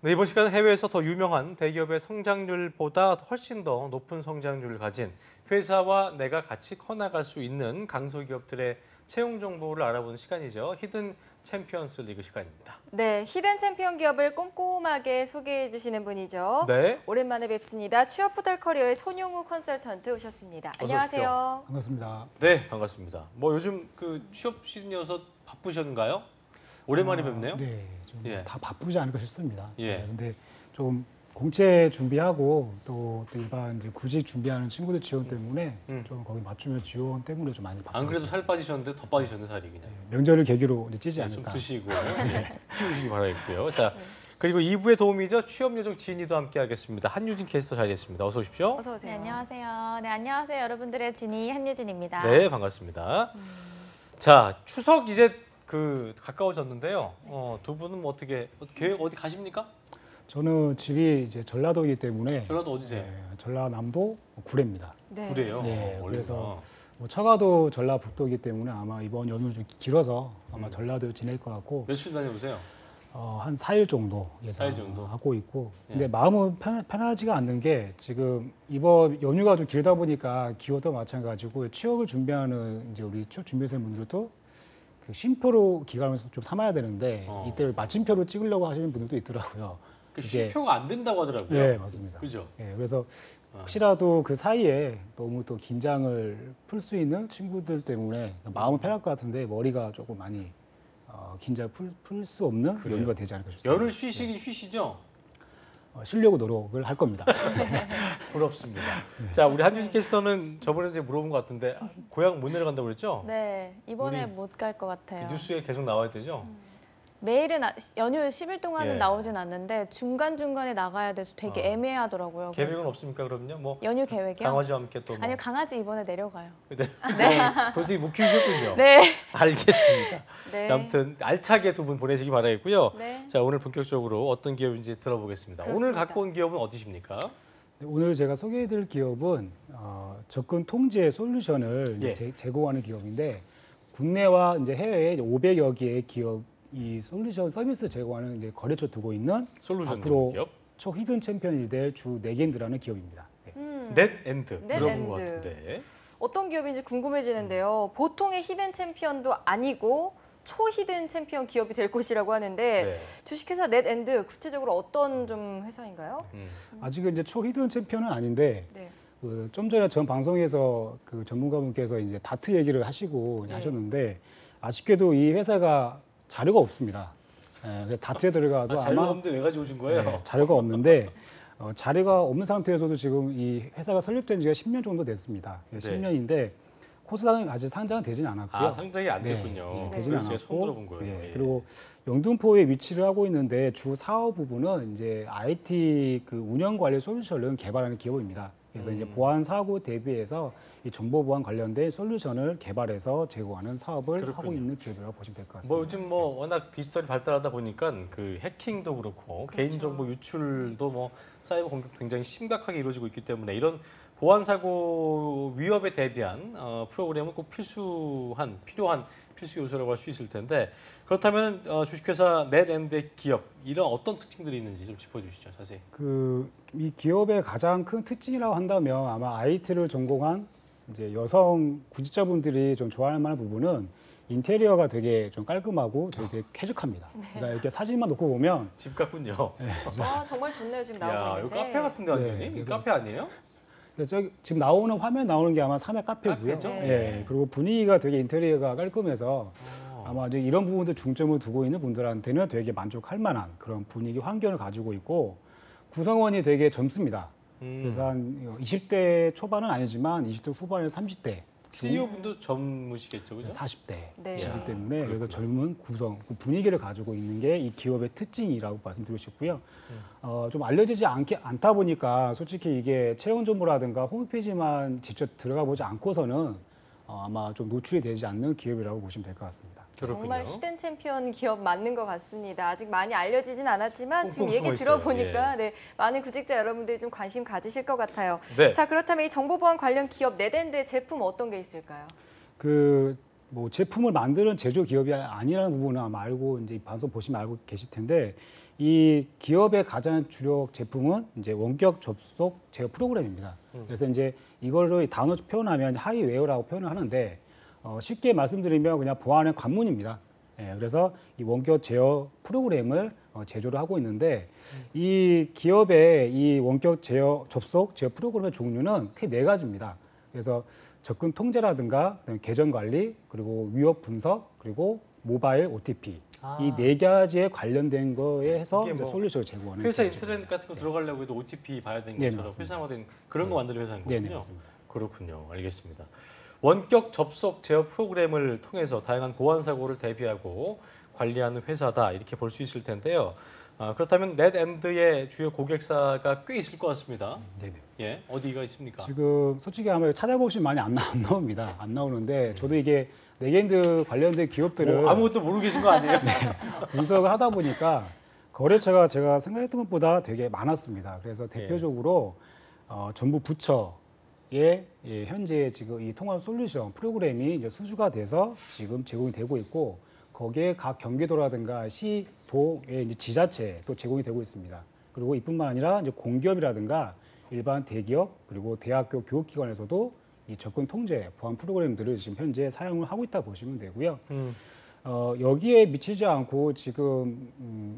네, 이번 시간은 해외에서 더 유명한 대기업의 성장률보다 훨씬 더 높은 성장률을 가진 회사와 내가 같이 커나갈 수 있는 강소기업들의 채용 정보를 알아보는 시간이죠. 히든 챔피언스 리그 시간입니다. 네, 히든 챔피언 기업을 꼼꼼하게 소개해 주시는 분이죠. 네. 오랜만에 뵙습니다. 취업 포털 커리어의 손용우 컨설턴트 오셨습니다. 안녕하세요. 반갑습니다. 네, 반갑습니다. 뭐 요즘 그 취업 시즌이어서 바쁘셨는가요? 오랜만에 뵙네요. 네, 좀 예. 다 바쁘지 않을까 싶습니다. 예. 네, 근데 좀 공채 준비하고 또 일반 이제 구직 준비하는 친구들 지원 때문에 좀 거기 맞춤형 지원 때문에 좀 많이 바쁘고 안 그래도 살 빠지셨는데 더 빠지셨네, 살이 그냥. 명절을 계기로 이제 찌지 좀 않을까. 드시고 치우시기 바라겠고요. 자, 그리고 2부의 도움이죠. 취업 요정 지니도 함께하겠습니다. 한유진 캐스터 자리했습니다. 어서 오십시오. 어서 오세요. 네, 안녕하세요. 네, 안녕하세요. 여러분들의 지니 한유진입니다. 네, 반갑습니다. 자, 추석 이제 그 가까워졌는데요. 두 분은 뭐 어떻게 계획 어디 가십니까? 저는 집이 이제 전라도이기 때문에 전라도 어디세요? 전라남도 구례입니다. 네. 구례요. 네, 멀리구나. 그래서 뭐 처가도 전라북도이기 때문에 아마 이번 연휴 좀 길어서 아마 전라도에 지낼 것 같고 며칠 다녀오세요? 한 4일 정도 4일 정도? 예상하고 있고 예. 근데 마음은 편하지가 않는 게 지금 이번 연휴가 좀 길다 보니까 기업도 마찬가지고 취업을 준비하는 이제 우리 취업 준비생분들도 그 쉼표로 기간을 좀 삼아야 되는데 이때 마침표로 찍으려고 하시는 분들도 있더라고요. 그 이게- 쉼표가 안 된다고 하더라고요. 네, 맞습니다. 그죠? 예, 그래서 혹시라도 그 사이에 너무 또 긴장을 풀 수 있는 친구들 때문에 마음은 편할 것 같은데 머리가 조금 많이 긴장 풀 수 없는 그래요. 연휴가 되지 않을까 싶습니다. 열흘 쉬시긴 쉬시죠? 쉬려고 노력을 할 겁니다. 부럽습니다. 네. 자, 우리 한유진 캐스터는 저번에 이제 물어본 것 같은데 고향 못 내려간다고 그랬죠? 네, 이번에 우리 못 갈 것 같아요. 뉴스에 계속 나와야 되죠? 매일은 연휴 10일 동안은 예. 나오진 않는데 중간중간에 나가야 돼서 되게 애매하더라고요. 계획은 그래서 없습니까, 그럼요? 뭐 연휴 계획이요? 강아지와 함께 또 뭐. 아니요, 강아지 이번에 내려가요. 네. 도저히 못 키우겠군요. 네. 알겠습니다. 네. 자, 아무튼 알차게 두 분 보내시기 바라겠고요. 네. 자, 오늘 본격적으로 어떤 기업인지 들어보겠습니다. 오늘 그렇습니다. 갖고 온 기업은 어디십니까? 네, 오늘 제가 소개해드릴 기업은 접근 통제 솔루션을 예. 제공하는 기업인데 국내와 이제 해외에 500여 개의 기업 이 솔루션 서비스 제공하는 이제 거래처 두고 있는 솔루션 앞으로 기업. 초 히든 챔피언이 될 주 네개인드라는 기업입니다. 네. 넷엔드 들어본 넷엔드. 것 같은데. 어떤 기업인지 궁금해지는데요. 보통의 히든 챔피언도 아니고 초 히든 챔피언 기업이 될 곳이라고 하는데 네. 주식회사 넷엔드 구체적으로 어떤 좀 회사인가요? 아직은 이제 초 히든 챔피언은 아닌데 네. 좀 전에 전 방송에서 그 전문가분께서 이제 다트 얘기를 하시고 네. 하셨는데 아쉽게도 이 회사가 자료가 없습니다. 그래서 다트에 들어가도 자료가 아마 없는데 왜 가지고 오신 거예요? 네, 자료가 없는데 자료가 없는 상태에서도 지금 이 회사가 설립된 지가 10년 정도 됐습니다. 네. 10년인데 코스닥은 아직 상장은 되진 않았고요. 상장이 안 네, 됐군요. 되진 그래서 제가 않았고, 처음 들어본 거예요. 예, 예. 그리고 영등포에 위치를 하고 있는데 주 사업 부분은 이제 IT 그 운영 관리 솔루션을 개발하는 기업입니다. 그래서 이제 보안 사고 대비해서 이 정보 보안 관련된 솔루션을 개발해서 제공하는 사업을 하고 그렇군요. 있는 기업이라고 보시면 될 것 같습니다. 뭐 요즘 뭐 워낙 디지털이 발달하다 보니까 그 해킹도 그렇고 그렇죠. 개인정보 유출도 뭐 사이버 공격 굉장히 심각하게 이루어지고 있기 때문에 이런 보안 사고 위협에 대비한 프로그램은 꼭 필요한 필수 요소라고 할 수 있을 텐데 그렇다면 주식회사 넷엔드의 기업 이런 어떤 특징들이 있는지 좀 짚어주시죠 자세히. 이 기업의 가장 큰 특징이라고 한다면 아마 IT를 전공한 이제 여성 구직자분들이 좀 좋아할 만한 부분은 인테리어가 되게 좀 깔끔하고 되게 쾌적합니다. 그러니까 이렇게 사진만 놓고 보면 집 같군요. 아 정말 좋네요 지금 야, 나오고 이거 있는데. 카페 같은데 완전히? 네, 이 그래서- 카페 아니에요? 지금 나오는 화면 나오는 게 아마 사내 카페고요. 카페죠? 예, 그리고 분위기가 되게 인테리어가 깔끔해서 아마 이제 이런 부분들 중점을 두고 있는 분들한테는 되게 만족할 만한 그런 분위기 환경을 가지고 있고 구성원이 되게 젊습니다. 그래서 한 20대 초반은 아니지만 20대 후반에서 30대, CEO 분도 젊으시겠죠, 그죠? 40대이기 네. 때문에 그래서 그렇구나. 젊은 구성, 그 분위기를 가지고 있는 게 이 기업의 특징이라고 말씀드리고 싶고요. 좀 알려지지 않다 보니까 솔직히 이게 채용 정보라든가 홈페이지만 직접 들어가 보지 않고서는 아마 좀 노출이 되지 않는 기업이라고 보시면 될 것 같습니다. 정말 그렇군요. 히든 챔피언 기업 맞는 것 같습니다. 아직 많이 알려지진 않았지만 지금 꽁꽁 얘기 숨어 있어요. 들어보니까 네, 많은 구직자 여러분들이 좀 관심 가지실 것 같아요. 네. 자 그렇다면 이 정보보안 관련 기업 넷엔드의 제품 어떤 게 있을까요? 뭐 제품을 만드는 제조 기업이 아니라는 부분은 아마 알고 이제 이 방송 보시면 알고 계실 텐데 이 기업의 가장 주력 제품은 이제 원격 접속 제어 프로그램입니다. 그래서 이제 이거를 단어 표현하면 하이웨어라고 표현을 하는데 쉽게 말씀드리면 그냥 보안의 관문입니다. 예, 그래서 이 원격 제어 프로그램을 제조를 하고 있는데 이 기업의 이 원격 제어 접속 제어 프로그램의 종류는 크게 4가지입니다. 그래서 접근 통제라든가 그다음에 계정 관리 그리고 위협 분석 그리고 모바일 OTP 이 4가지에 관련된 거에 해서 이게 이제 뭐 솔루션을 제공하는 회사 기업이죠. 인터넷 같은 거 들어가려고 해도 OTP 봐야 되는 네, 것처럼 맞습니다. 회사화된 그런 거 만드는 회사인 네, 거군요. 네, 맞습니다. 그렇군요. 알겠습니다. 원격 접속 제어 프로그램을 통해서 다양한 보안 사고를 대비하고 관리하는 회사다 이렇게 볼 수 있을 텐데요. 그렇다면 넷엔드의 주요 고객사가 꽤 있을 것 같습니다. 네네. 예, 어디가 있습니까? 지금 솔직히 아마 찾아보시면 많이 안 나옵니다. 안 나오는데 저도 이게 네겐드 관련된 기업들을 뭐 아무것도 모르고 계신 거 아니에요? 분석을 하다 보니까 거래처가 제가 생각했던 것보다 되게 많았습니다. 그래서 예. 대표적으로 정부 부처의 현재 지금 이 통합 솔루션 프로그램이 이제 수주가 돼서 지금 제공이 되고 있고 거기에 각 경기도라든가 시, 도의 이제 지자체에 또 제공이 되고 있습니다. 그리고 이뿐만 아니라 이제 공기업이라든가 일반 대기업 그리고 대학교 교육기관에서도 이 접근 통제 보안 프로그램들을 지금 현재 사용을 하고 있다 보시면 되고요. 여기에 미치지 않고 지금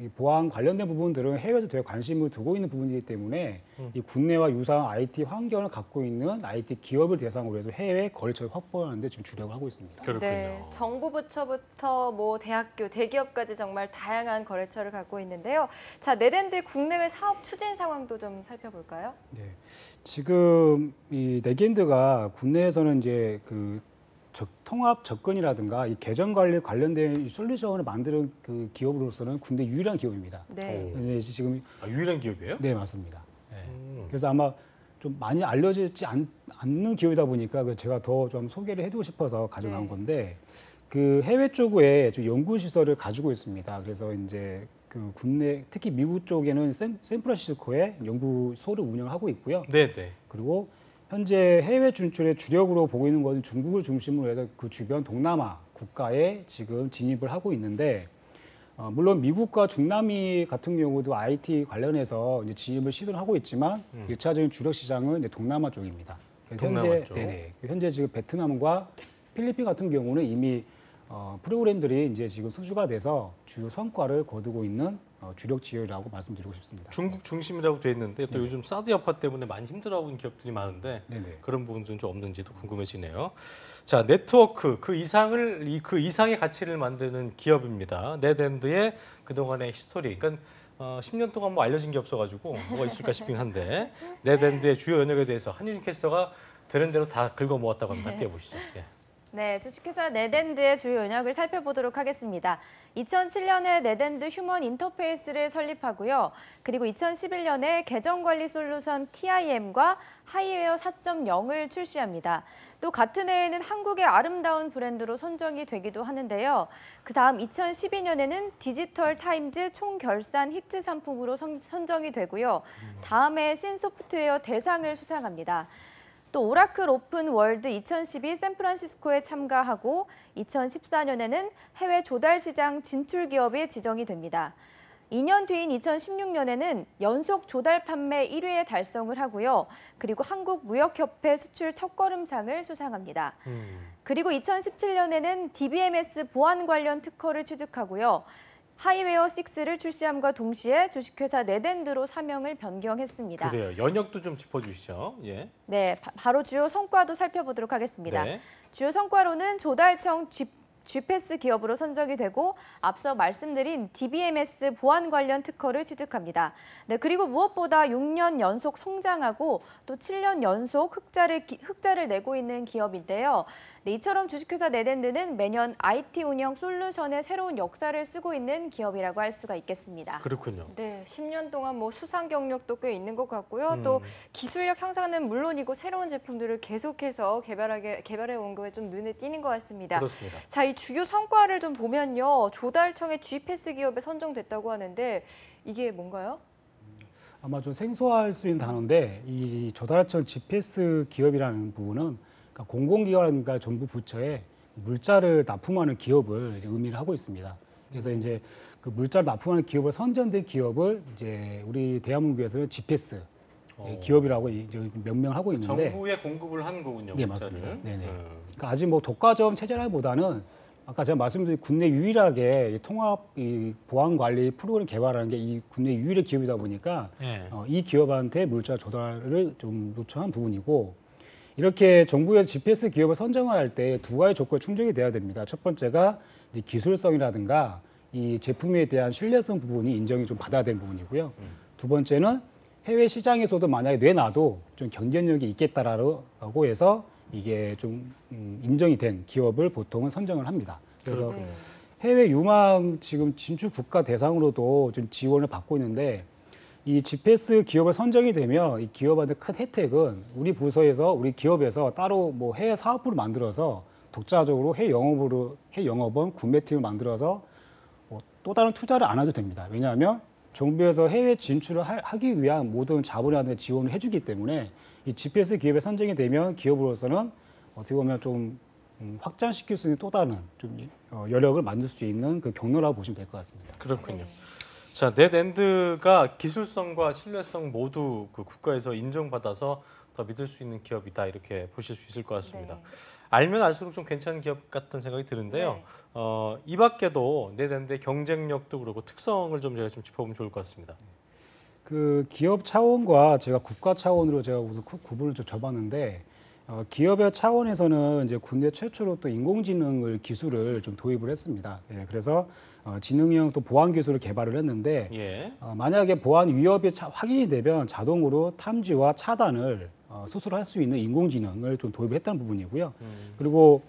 이 보안 관련된 부분들은 해외에서 되게 관심을 두고 있는 부분이기 때문에 이 국내와 유사한 IT 환경을 갖고 있는 IT 기업을 대상으로 해서 해외 거래처를 확보하는 데 지금 주력을 하고 있습니다. 그렇군요. 네, 정부 부처부터 뭐 대학교, 대기업까지 정말 다양한 거래처를 갖고 있는데요. 자, 넷엔드 국내외 사업 추진 상황도 좀 살펴볼까요? 네. 지금 이 네겐드가 국내에서는 이제 그 통합 접근이라든가 이 계정 관리 관련된 이 솔루션을 만드는 그 기업으로서는 국내 유일한 기업입니다. 네. 네, 지금 유일한 기업이에요? 네 맞습니다. 네. 그래서 아마 좀 많이 알려지지 않는 기업이다 보니까 제가 더 좀 소개를 해두고 싶어서 가져간 네. 건데 그 해외 쪽에 좀 연구 시설을 가지고 있습니다. 그래서 이제 그 국내 특히 미국 쪽에는 샌프란시스코에 연구소를 운영하고 있고요. 네, 네. 그리고 현재 해외 진출의 주력으로 보고 있는 것은 중국을 중심으로 해서 그 주변 동남아 국가에 지금 진입을 하고 있는데 물론 미국과 중남미 같은 경우도 IT 관련해서 이제 진입을 시도를 하고 있지만 일차적인 주력 시장은 이제 동남아 쪽입니다. 그래서 동남아 쪽. 현재 지금 베트남과 필리핀 같은 경우는 이미 프로그램들이 이제 지금 수주가 돼서 주요 성과를 거두고 있는 주력 지역이라고 말씀드리고 싶습니다. 중국 중심이라고 돼 있는데 또 요즘 사드 여파 때문에 많이 힘들어하고 있는 기업들이 많은데 네네. 그런 부분들은 좀 없는지도 궁금해지네요. 자, 네트워크 그 이상의 가치를 만드는 기업입니다. 넷엔드의 그동안의 히스토리. 그러니까 10년 동안 뭐 알려진 게 없어가지고 뭐가 있을까 싶긴 한데 넷엔드의 주요 영역에 대해서 한유진 캐스터가 되는 대로 다 긁어 모았다고 합니다. 함께 보시죠. 예. 네, 주식회사 넷엔드의 주요 영역을 살펴보도록 하겠습니다. 2007년에 넷엔드 휴먼 인터페이스를 설립하고요. 그리고 2011년에 계정관리 솔루션 TIM과 하이웨어 4.0을 출시합니다. 또 같은 해에는 한국의 아름다운 브랜드로 선정이 되기도 하는데요. 그 다음 2012년에는 디지털 타임즈 총결산 히트 상품으로 선정이 되고요. 다음해 신소프트웨어 대상을 수상합니다. 또 오라클 오픈 월드 2012 샌프란시스코에 참가하고 2014년에는 해외 조달 시장 진출 기업에 지정이 됩니다. 2년 뒤인 2016년에는 연속 조달 판매 1위에 달성을 하고요. 그리고 한국무역협회 수출 첫걸음상을 수상합니다. 그리고 2017년에는 DBMS 보안 관련 특허를 취득하고요. 하이웨어 6를 출시함과 동시에 주식회사 넷엔드로 사명을 변경했습니다. 그래요. 연역도 좀 짚어주시죠. 예. 네, 바로 주요 성과도 살펴보도록 하겠습니다. 네. 주요 성과로는 조달청 GPAS 기업으로 선정이 되고 앞서 말씀드린 DBMS 보안 관련 특허를 취득합니다. 네, 그리고 무엇보다 6년 연속 성장하고 또 7년 연속 흑자를 내고 있는 기업인데요. 네, 이처럼 주식회사 넷엔드는 매년 IT 운영 솔루션의 새로운 역사를 쓰고 있는 기업이라고 할 수가 있겠습니다. 그렇군요. 네, 10년 동안 뭐 수상 경력도 꽤 있는 것 같고요. 또 기술력 향상은 물론이고 새로운 제품들을 계속해서 개발해 온 거에 좀 눈에 띄는 것 같습니다. 그렇습니다. 자, 이 주요 성과를 좀 보면요. 조달청의 GPAS 기업에 선정됐다고 하는데 이게 뭔가요? 아마 좀 생소할 수 있는 단어인데 이 조달청 GPS 기업이라는 부분은 그러니까 공공기관과 정부 부처의 물자를 납품하는 기업을 이제 의미를 하고 있습니다. 그래서 이제 그 물자를 납품하는 기업을 선정된 기업을 이제 우리 대한민국에서는 GPS 기업이라고 이제 명명하고 있는데 정부에 공급을 하는 거군요. 네, 물자를. 맞습니다. 네네. 그러니까 아직 뭐 독과점 체제라기보다는 아까 제가 말씀드린 국내 유일하게 이 통합 이 보안 관리 프로그램 개발하는 게 이 국내 유일의 기업이다 보니까 예. 이 기업한테 물자 조달을 좀 요청한 부분이고 이렇게 정부에서 GPS 기업을 선정할 때 두 가지 조건이 충족이 돼야 됩니다. 첫 번째가 이제 기술성이라든가 이 제품에 대한 신뢰성 부분이 인정이 좀 받아야 되는 부분이고요. 두 번째는 해외 시장에서도 만약에 내놔도 좀 경쟁력이 있겠다라고 해서 이게 좀 인정이 된 기업을 보통은 선정을 합니다. 그래서 네. 해외 유망 지금 진출 국가 대상으로도 좀 지원을 받고 있는데 이 GPS 기업을 선정이 되면 이 기업한테 큰 혜택은 우리 부서에서 우리 기업에서 따로 뭐 해외 사업부를 만들어서 독자적으로 해외 영업원 구매팀을 만들어서 뭐 또 다른 투자를 안 해도 됩니다. 왜냐하면 정부에서 해외 진출을 하기 위한 모든 자본이라든지 지원을 해주기 때문에 이 GPS 기업에 선정이 되면 기업으로서는 어떻게 보면 좀 확장시킬 수 있는 또 다른 좀 여력을 만들 수 있는 그 경로라고 보시면 될 것 같습니다. 그렇군요. 자, 넷엔드가 기술성과 신뢰성 모두 그 국가에서 인정받아서 더 믿을 수 있는 기업이다 이렇게 보실 수 있을 것 같습니다. 네. 알면 알수록 좀 괜찮은 기업 같다는 생각이 드는데요. 네. 이 밖에도 넷엔드의 경쟁력도 그렇고 특성을 좀 제가 좀 짚어보면 좋을 것 같습니다. 그 기업 차원과 제가 국가 차원으로 제가 우선 구분을 좀 줘봤는데 기업의 차원에서는 이제 국내 최초로 또 인공지능을 기술을 좀 도입을 했습니다. 예, 그래서 지능형 또 보안 기술을 개발을 했는데 예. 만약에 보안 위협이 확인이 되면 자동으로 탐지와 차단을 수술할 수 있는 인공지능을 좀 도입했다는 부분이고요. 그리고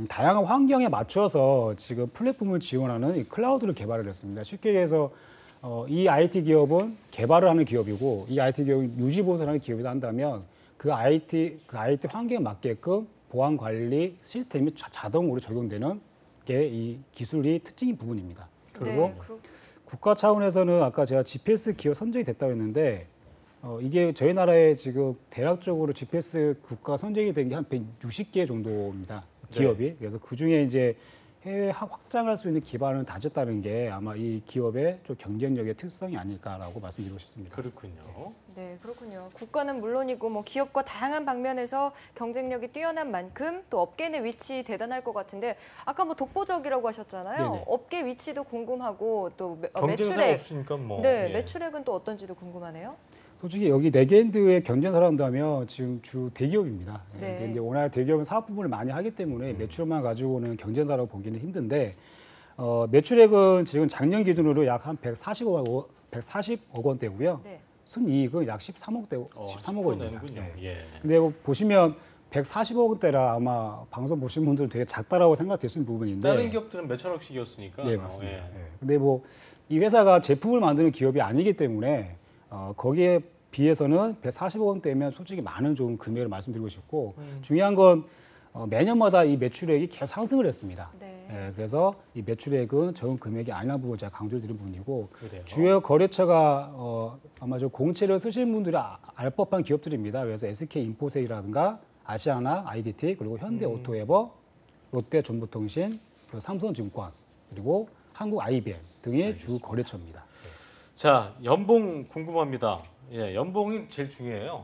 다양한 환경에 맞춰서 지금 플랫폼을 지원하는 이 클라우드를 개발을 했습니다. 쉽게 얘기해서 이 IT 기업은 개발을 하는 기업이고 이 IT 기업은 유지 보수를 하는 기업이다 한다면 그 IT 환경에 맞게끔 보안 관리 시스템이 자동으로 적용되는 게 이 기술이 특징인 부분입니다. 그리고 네, 국가 차원에서는 아까 제가 GPS 기업 선정이 됐다고 했는데 이게 저희 나라에 지금 대략적으로 GPS 국가 선정이 된 게 한 160개 정도입니다. 기업이. 네. 그래서 그중에 이제 해외 확장할 수 있는 기반을 다졌다는 게 아마 이 기업의 좀 경쟁력의 특성이 아닐까라고 말씀드리고 싶습니다. 그렇군요. 네, 그렇군요. 국가는 물론이고 뭐 기업과 다양한 방면에서 경쟁력이 뛰어난 만큼 또 업계 내 위치 대단할 것 같은데 아까 뭐 독보적이라고 하셨잖아요. 네네. 업계 위치도 궁금하고 또 경쟁사가 매출액, 없으니까 뭐. 네, 예. 매출액은 또 어떤지도 궁금하네요. 솔직히 여기 네개핸드의 경쟁사를 한다면 지금 주 대기업입니다. 네. 근데 워낙 대기업은 사업 부분을 많이 하기 때문에 매출만 가지고는 경쟁사라고 보기는 힘든데 매출액은 지금 작년 기준으로 약 한 140억 원대고요. 네. 순이익은 약 13억 원입니다. 내는군요. 네. 예. 근데 보시면 140억 원대라 아마 방송 보신 분들은 되게 작다라고 생각될 수 있는 부분인데 다른 기업들은 몇천억씩이었으니까. 네, 맞습니다. 예. 네. 근데 뭐 이 회사가 제품을 만드는 기업이 아니기 때문에 거기에 비해서는 140억 원대면 솔직히 많은 좋은 금액을 말씀드리고 싶고 중요한 건 매년마다 이 매출액이 계속 상승을 했습니다. 네. 예, 그래서 이 매출액은 적은 금액이 아니라는 부분 제가 강조드린 부분이고 그래요. 주요 거래처가 아마 저 공채를 쓰시는 분들이 알 법한 기업들입니다. 그래서 SK 인포세이라든가 아시아나 IDT 그리고 현대오토에버, 롯데정보통신, 그리고 삼성증권 그리고 한국 IBM 등의 주 거래처입니다. 자, 연봉 궁금합니다. 예, 연봉이 제일 중요해요.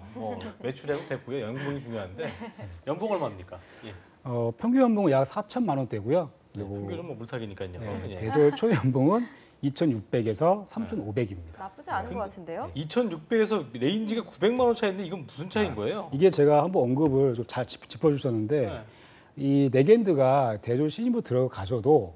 매출액은 됐고요. 연봉이 중요한데 연봉 얼마입니까? 예. 평균 연봉은 약 4천만 원대고요. 그리고 평균은 뭐 물타기니까요. 예. 대졸 초연봉은 2,600에서 3,500입니다. 나쁘지 않은 것 같은데요. 2,600에서 레인지가 900만 원 차이인데 이건 무슨 차이인 거예요? 이게 제가 한번 언급을 좀 잘 짚어주셨는데 네. 이 네겐드가 대졸 신입으로 들어가셔도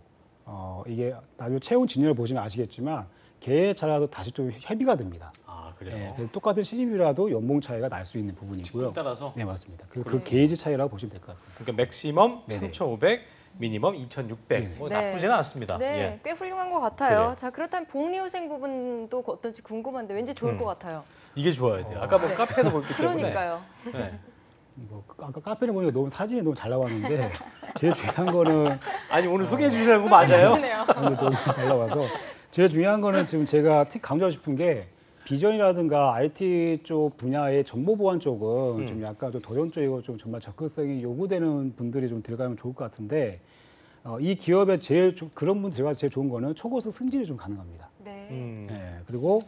이게 나중에 채용 진열을 보시면 아시겠지만 계획차라도 다시 좀 협의가 됩니다. 아, 그래요? 네, 그래서 똑같은 신입이라도 연봉 차이가 날 수 있는 직분 부분이고요. 따라서 네, 맞습니다. 그 게이지 차이라고 보시면 될 것 같습니다. 그러니까 맥시멈 네네. 3,500, 미니멈 2,600. 뭐 네. 나쁘지는 않습니다. 네, 예. 꽤 훌륭한 것 같아요. 그래요. 자, 그렇다면 복리후생 부분도 어떤지 궁금한데 왠지 좋을 것 같아요. 이게 좋아야 돼요. 아까 뭐 네. 카페도 보였기 때문에. 그러니까요. 네. 뭐 아까 카페를 보니까 너무 사진이 너무 잘 나왔는데 제일 중요한 거는 아니 오늘 소개해 주시는 거 맞아요? 하시네요. 너무 잘 나와서 제일 중요한 거는 지금 제가 특히 강조하고 싶은 게 비전이라든가 IT 쪽 분야의 정보 보안 쪽은 좀 약간 좀 도전적이고 좀 정말 접근성이 요구되는 분들이 좀 들어가면 좋을 것 같은데 이 기업에 그런 분 들어가서 제일 좋은 거는 초고속 승진이 좀 가능합니다. 네. 예, 그리고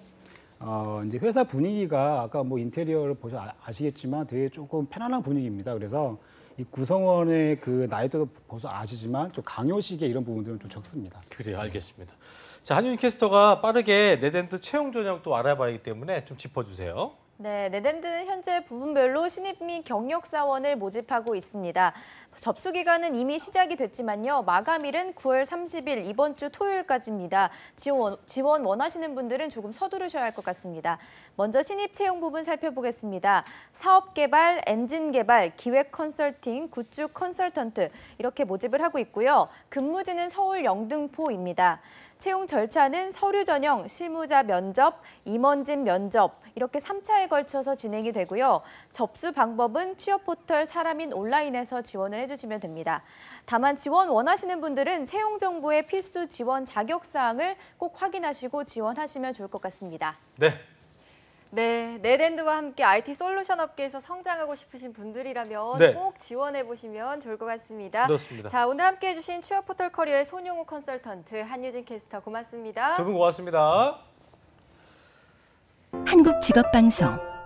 이제 회사 분위기가 아까 뭐 인테리어를 보셔 아시겠지만 되게 조금 편안한 분위기입니다. 그래서 이 구성원의 그 나이도 벌써 아시지만 좀 강요식의 이런 부분들은 좀 적습니다. 그래요, 알겠습니다. 자, 한윤희 캐스터가 빠르게 네덴드 채용 전형 또 알아봐야 하기 때문에 좀 짚어주세요. 네, 네덴드는 현재 부분별로 신입 및 경력 사원을 모집하고 있습니다. 접수 기간은 이미 시작이 됐지만요. 마감일은 9월 30일 이번 주 토요일까지입니다. 지원 원하시는 분들은 조금 서두르셔야 할 것 같습니다. 먼저 신입 채용 부분 살펴보겠습니다. 사업 개발, 엔진 개발, 기획 컨설팅, 구축 컨설턴트 이렇게 모집을 하고 있고요. 근무지는 서울 영등포입니다. 채용 절차는 서류 전형, 실무자 면접, 임원진 면접 이렇게 3차에 걸쳐서 진행이 되고요. 접수 방법은 취업 포털 사람인 온라인에서 지원을 해주시면 됩니다. 다만 지원 원하시는 분들은 채용 정보의 필수 지원 자격 사항을 꼭 확인하시고 지원하시면 좋을 것 같습니다. 네. 네, 네덴드와 함께 IT 솔루션 업계에서 성장하고 싶으신 분들이라면 네. 꼭 지원해 보시면 좋을 것 같습니다. 그렇습니다. 자, 오늘 함께 해주신 취업 포털 커리어의 손용우 컨설턴트, 한유진 캐스터 고맙습니다. 두 분 고맙습니다. 한국직업방송